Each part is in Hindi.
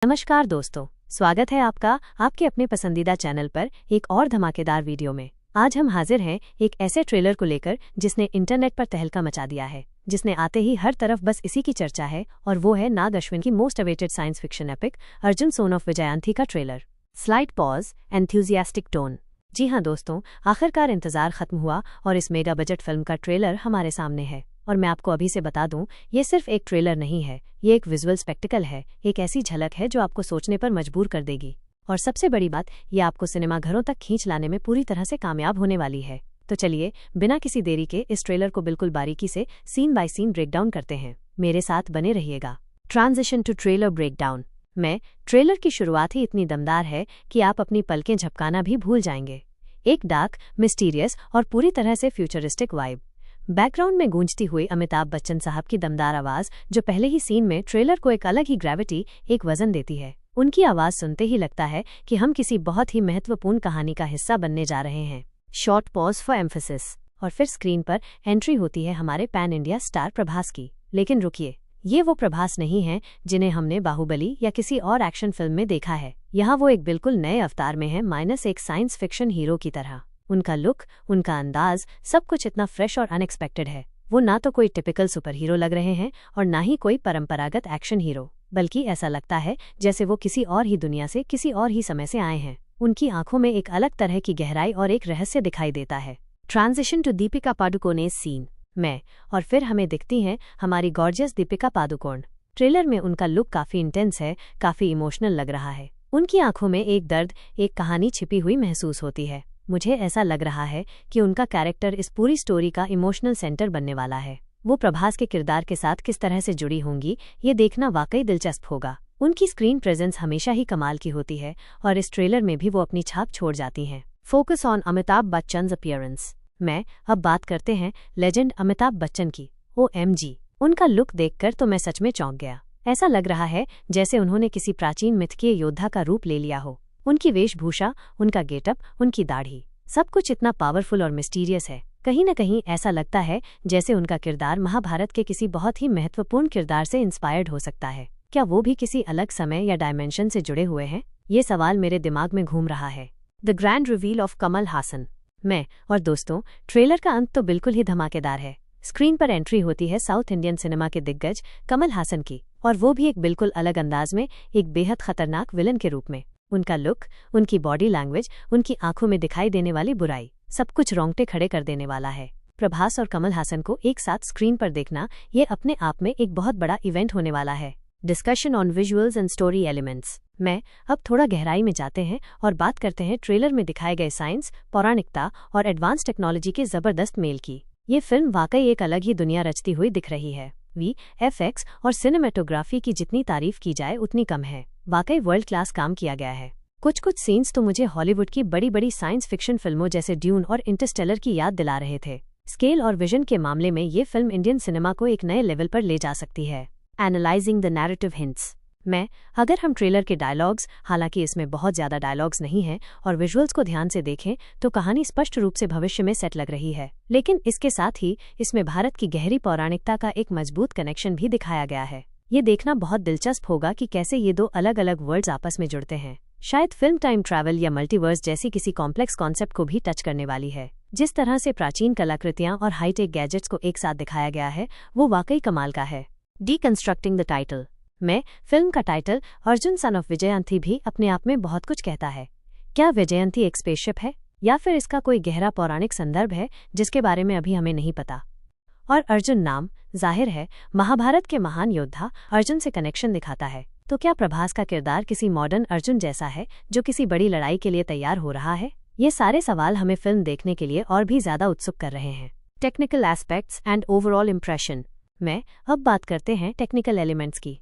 नमस्कार दोस्तों, स्वागत है आपका आपके अपने पसंदीदा चैनल पर एक और धमाकेदार वीडियो में। आज हम हाजिर हैं एक ऐसे ट्रेलर को लेकर जिसने इंटरनेट पर तहलका मचा दिया है, जिसने आते ही हर तरफ बस इसी की चर्चा है और वो है नाग अश्विन की most awaited science fiction epic Arjun son of Vyjayanthi का trailer. Slide pause, enthusiastic tone. जी हाँ दोस्तों, आखिरकार इंतजार खत्म हुआ और इस मेगा बजट फिल्म का ट्रेलर हमारे सामने है। और मैं आपको अभी से बता दूं, ये सिर्फ एक ट्रेलर नहीं है, ये एक विजुअल स्पेक्टिकल है, एक ऐसी झलक है जो आपको सोचने पर मजबूर कर देगी। और सबसे बड़ी बात, ये आपको सिनेमाघरों तक खींच लाने में पूरी तरह से कामयाब होने वाली है। तो चलिए बिना किसी देरी के इस ट्रेलर को बिल्कुल बारीकी से सीन बाय सीन ब्रेकडाउन करते हैं। मेरे साथ बने रहिएगा। Transition to trailer breakdown. Trailer की शुरुआत ही इतनी दमदार है कि आप अपनी पलकें झपकाना भी भूल जाएंगे। एक डार्क, मिस्टीरियस और पूरी तरह से फ्यूचरिस्टिक वाइब। बैकग्राउंड में गूंजती हुई अमिताभ बच्चन साहब की दमदार आवाज, जो पहले ही सीन में ट्रेलर को एक अलग ही ग्रेविटी, एक वजन देती है। उनकी आवाज सुनते ही लगता है कि हम किसी बहुत ही महत्वपूर्ण कहानी का हिस्सा बनने जा रहे हैं। शॉर्ट पॉज फॉर एम्फेसिस, और फिर स्क्रीन पर एंट्री होती है हमारे पैन इंडिया स्टार प्रभास की। लेकिन रुकिए, ये वो प्रभास नहीं है जिन्हें हमने बाहुबली या किसी और एक्शन फिल्म में देखा है। यहाँ वो एक बिल्कुल नए अवतार में है, माइनस एक साइंस फिक्शन हीरो की तरह। उनका लुक, उनका अंदाज, सब कुछ इतना फ्रेश और अनएक्सपेक्टेड है। वो ना तो कोई टिपिकल सुपर हीरो लग रहे हैं और ना ही कोई परंपरागत एक्शन हीरो, बल्कि ऐसा लगता है जैसे वो किसी और ही दुनिया से, किसी और ही समय से आए हैं। उनकी आंखों में एक अलग तरह की गहराई और एक रहस्य दिखाई देता है। Transition to Deepika Padukone scene और फिर हमें दिखती हैं हमारी गॉर्जियस दीपिका पादुकोण। ट्रेलर में उनका लुक काफी इंटेंस है, काफी इमोशनल लग रहा है। उनकी आंखों में एक दर्द, एक कहानी छिपी हुई महसूस होती है। मुझे ऐसा लग रहा है कि उनका कैरेक्टर इस पूरी स्टोरी का इमोशनल सेंटर बनने वाला है। वो प्रभास के किरदार के साथ किस तरह से जुड़ी होंगी, ये देखना वाकई दिलचस्प होगा। उनकी स्क्रीन प्रेजेंस हमेशा ही कमाल की होती है और इस ट्रेलर में भी वो अपनी छाप छोड़ जाती हैं। Focus on Amitabh Bachchan's appearance. अब बात करते हैं लेजेंड अमिताभ बच्चन की। OMG, उनका लुक देखकर तो मैं सच में चौंक गया। ऐसा लग रहा है जैसे उन्होंने किसी प्राचीन मिथकीय योद्धा का रूप ले लिया हो। उनकी वेशभूषा, उनका गेटअप, उनकी दाढ़ी, सब कुछ इतना पावरफुल और मिस्टीरियस है। कहीं न कहीं ऐसा लगता है जैसे उनका किरदार महाभारत के किसी बहुत ही महत्वपूर्ण किरदार से इंस्पायर्ड हो सकता है। क्या वो भी किसी अलग समय या डायमेंशन से जुड़े हुए हैं? ये सवाल मेरे दिमाग में घूम रहा है। The grand reveal of Kamal Haasan. और दोस्तों, ट्रेलर का अंत तो बिल्कुल ही धमाकेदार है। स्क्रीन पर एंट्री होती है साउथ इंडियन सिनेमा के दिग्गज कमल हासन की, और वो भी एक बिल्कुल अलग अंदाज में, एक बेहद खतरनाक विलन के रूप में। उनका लुक, उनकी बॉडी लैंग्वेज, उनकी आंखों में दिखाई देने वाली बुराई, सब कुछ रोंगटे खड़े कर देने वाला है। प्रभास और कमल हासन को एक साथ स्क्रीन पर देखना, ये अपने आप में एक बहुत बड़ा इवेंट होने वाला है। Discussion on visuals and story elements. अब थोड़ा गहराई में जाते हैं और बात करते हैं ट्रेलर में दिखाए गए साइंस, पौराणिकता और एडवांस टेक्नोलॉजी के जबरदस्त मेल की। ये फिल्म वाकई एक अलग ही दुनिया रचती हुई दिख रही है। VFX और सिनेमेटोग्राफी की जितनी तारीफ की जाए उतनी कम है। वाकई वर्ल्ड क्लास काम किया गया है। कुछ सीन्स तो मुझे हॉलीवुड की बड़ी बड़ी साइंस फिक्शन फिल्मों जैसे ड्यून और इंटरस्टेलर की याद दिला रहे थे। स्केल और विजन के मामले में ये फिल्म इंडियन सिनेमा को एक नए लेवल पर ले जा सकती है। Analysing the narrative hints. अगर हम ट्रेलर के डायलॉग्स, हालांकि इसमें बहुत ज्यादा डायलॉग्स नहीं हैं, और विजुअल्स को ध्यान से देखें तो कहानी स्पष्ट रूप से भविष्य में सेट लग रही है। लेकिन इसके साथ ही इसमें भारत की गहरी पौराणिकता का एक मजबूत कनेक्शन भी दिखाया गया है। ये देखना बहुत दिलचस्प होगा कि कैसे ये दो अलग अलग वर्ल्ड्स आपस में जुड़ते हैं। शायद फिल्म टाइम ट्रैवल या मल्टीवर्स जैसी किसी कॉम्प्लेक्स कॉन्सेप्ट को भी टच करने वाली है। जिस तरह से प्राचीन कलाकृतियां और हाईटेक गैजेट्स को एक साथ दिखाया गया है, वो वाकई कमाल का है। Deconstructing the title. फिल्म का टाइटल अर्जुन सन ऑफ विजयंती भी अपने आप में बहुत कुछ कहता है। क्या विजयंती एक स्पेसशिप है, या फिर इसका कोई गहरा पौराणिक संदर्भ है जिसके बारे में अभी हमें नहीं पता? और अर्जुन नाम, जाहिर है, महाभारत के महान योद्धा अर्जुन से कनेक्शन दिखाता है। तो क्या प्रभास का किरदार किसी मॉडर्न अर्जुन जैसा है जो किसी बड़ी लड़ाई के लिए तैयार हो रहा है? ये सारे सवाल हमें फिल्म देखने के लिए और भी ज्यादा उत्सुक कर रहे हैं। Technical aspects and overall impression. अब बात करते हैं टेक्निकल एलिमेंट्स की।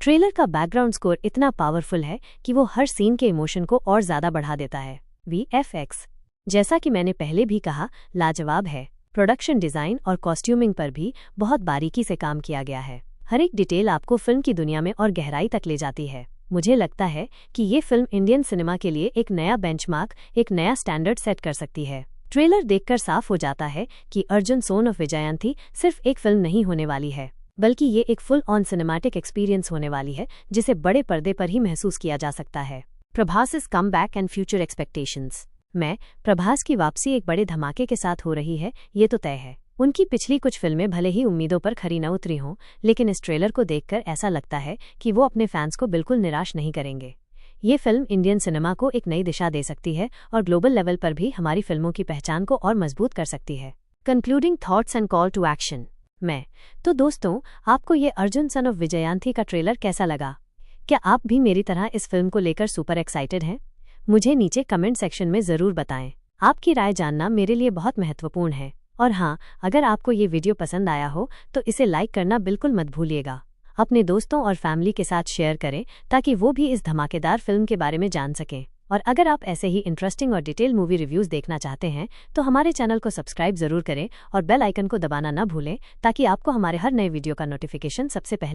ट्रेलर का बैकग्राउंड स्कोर इतना पावरफुल है कि वो हर सीन के इमोशन को और ज्यादा बढ़ा देता है। VFX, जैसा कि मैंने पहले भी कहा, लाजवाब है। प्रोडक्शन डिजाइन और कॉस्ट्यूमिंग पर भी बहुत बारीकी से काम किया गया है। हर एक डिटेल आपको फिल्म की दुनिया में और गहराई तक ले जाती है। मुझे लगता है कि ये फिल्म इंडियन सिनेमा के लिए एक नया बेंचमार्क, एक नया स्टैंडर्ड सेट कर सकती है। ट्रेलर देखकर साफ हो जाता है कि अर्जुन सोन ऑफ विजयंती सिर्फ एक फिल्म नहीं होने वाली है, बल्कि ये एक फुल ऑन सिनेमैटिक एक्सपीरियंस होने वाली है जिसे बड़े पर्दे पर ही महसूस किया जा सकता है। Prabhas is come back and future expectations. Prabhas की वापसी एक बड़े धमाके के साथ हो रही है, ये तो तय है। उनकी पिछली कुछ फिल्में भले ही उम्मीदों पर खरी न उतरी हों, लेकिन इस ट्रेलर को देखकर ऐसा लगता है कि वो अपने फैंस को बिल्कुल निराश नहीं करेंगे। ये फिल्म इंडियन सिनेमा को एक नई दिशा दे सकती है और ग्लोबल लेवल पर भी हमारी फिल्मों की पहचान को और मजबूत कर सकती है। Concluding thoughts and call to action. तो दोस्तों, आपको ये अर्जुन सन ऑफ विजयंती का ट्रेलर कैसा लगा? क्या आप भी मेरी तरह इस फिल्म को लेकर सुपर एक्साइटेड हैं? मुझे नीचे कमेंट सेक्शन में ज़रूर बताएं। आपकी राय जानना मेरे लिए बहुत महत्वपूर्ण है। और हाँ, अगर आपको ये वीडियो पसंद आया हो तो इसे लाइक करना बिल्कुल मत भूलिएगा। अपने दोस्तों और फैमिली के साथ शेयर करें ताकि वो भी इस धमाकेदार फिल्म के बारे में जान सकें। और अगर आप ऐसे ही इंटरेस्टिंग और डिटेल मूवी रिव्यूज़ देखना चाहते हैं तो हमारे चैनल को सब्सक्राइब ज़रूर करें और बेल आइकन को दबाना न भूलें ताकि आपको हमारे हर नए वीडियो का नोटिफिकेशन सबसे पहले